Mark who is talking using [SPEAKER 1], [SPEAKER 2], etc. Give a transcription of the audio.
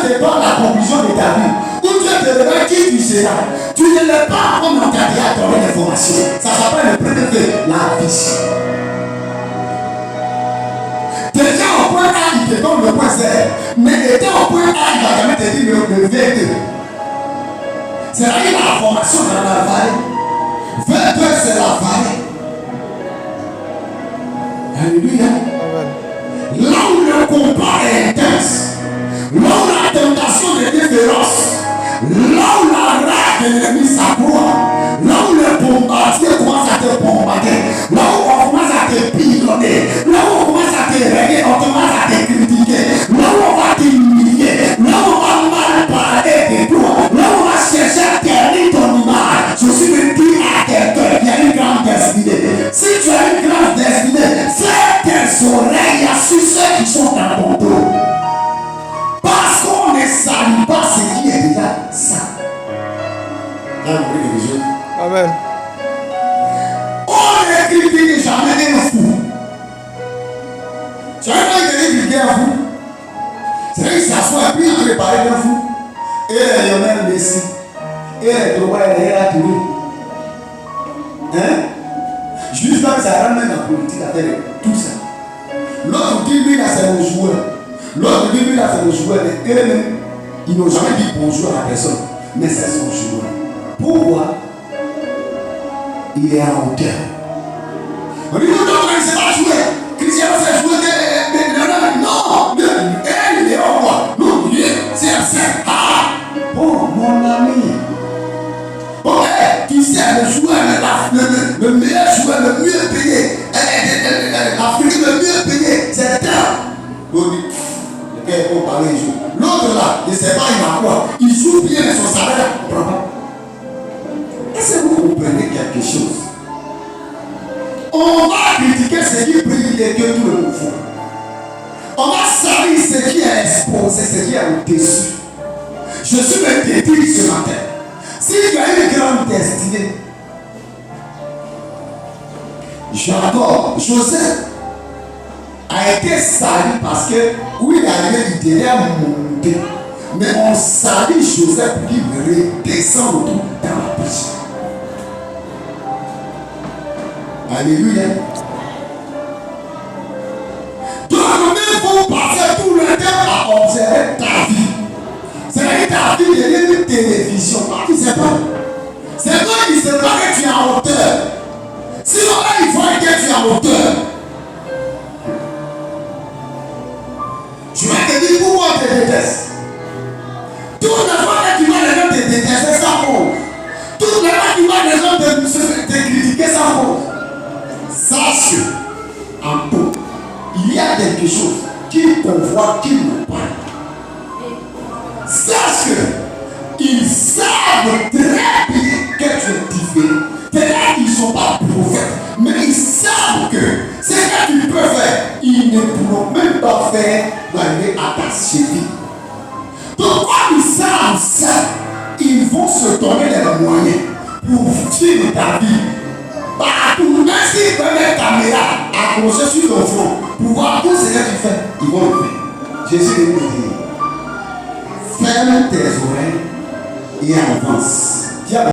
[SPEAKER 1] te donne la conclusion de ta vie, où Dieu te révèle qui tu seras, tu ne l'es pas comme on t'a déjà donné l'information. Ça s'appelle le premier fait, la vision. Déjà au point A, il te donne le point Z, mais étant au point A, il va jamais te dire le V2. C'est-à-dire la formation dans la vallée. V2, c'est la vallée. Alléluia. Là où le combat est intense, là où la tentation devient féroce, là où la rage de l'ennemi s'accroît, là où le bombardier commence à te bombarder, là où on commence à te pilonner, là où on commence à te régler, on commence à te critiquer, là où on va t'humilier, là où on va mal parler de toi, là où on va chercher à ternir ton image. Je suis venu dire à quelqu'un qui a une grande destinée. Si tu as une grande destinée, fais tes oreilles sur ceux qui sont dans ton dos. Parce qu'on ne salue pas ce qui est déjà ça.
[SPEAKER 2] Amen.
[SPEAKER 1] On ne critique jamais un fou. Tu as pas critiqué un fou. C'est vrai qu'il s'assoit et puis il prépare un fou. Et Lionel Messi. Et les droits et les Touré. Hein? Juste quand ça ramène la politique à faire tout ça. L'autre dit lui là c'est le joueur. L'autre dit lui là c'est le joueur. Mais eux-mêmes, ils n'ont jamais dit bonjour à la personne. Mais c'est son joueur. Pourquoi? Il est à hauteur. On dit non, non, il ne sait pas jouer. Cristiano sait jouer. Non, elle, il est en moi. Non, c'est un cerf. Ah! Oh, mon ami. Oh, tu sais, le joueur, le meilleur joueur, le mieux payé, l'Afrique le mieux payé, c'est le terre. L'autre là, il ne sait pas, il va quoi. Il joue bien, mais son salaire ne prend pas. Est-ce que vous comprenez quelque chose? On va critiquer ce qui brille et que tout le monde fait. On va salir ce qui est exposé, ce qui est au-dessus. Je suis le détruit ce matin. Si tu as une grande destinée, j'adore. Joseph a été sali parce que où il est arrivé, il devait monter. Mais on salit Joseph pour qu'il redescende dans la prison. Alléluia. Donc, il faut passer tout le temps à observer ta vie. C'est-à-dire ta vie devient une télévision. Tu ne sais pas. C'est toi qui ne sais pas que tu es en hauteur. Sinon, là, il faut que tu es en hauteur. Je vais te dire pourquoi tu te détestes. Toutes les fois que tu vois les gens te détester, ça vaut. Toutes les fois que tu vois les gens te critiquer, ça vaut. Sache en tout, il y a quelque chose qui convoite, qui nous parle. Sache qu'ils savent très bien que tu es différent. Peut-être qu'ils ne sont pas prophètes, mais ils savent que ce que tu peux faire, ils ne pourront même pas faire d'arriver à ta cheville. Donc, quand ils savent ça, ils vont se donner les moyens pour suivre ta vie. Partout, même s'ils peuvent mettre ta caméra accrochée sur le front pour voir tout ce que tu fais, ils vont le faire. Jésus est dit, ferme tes oreilles et avance.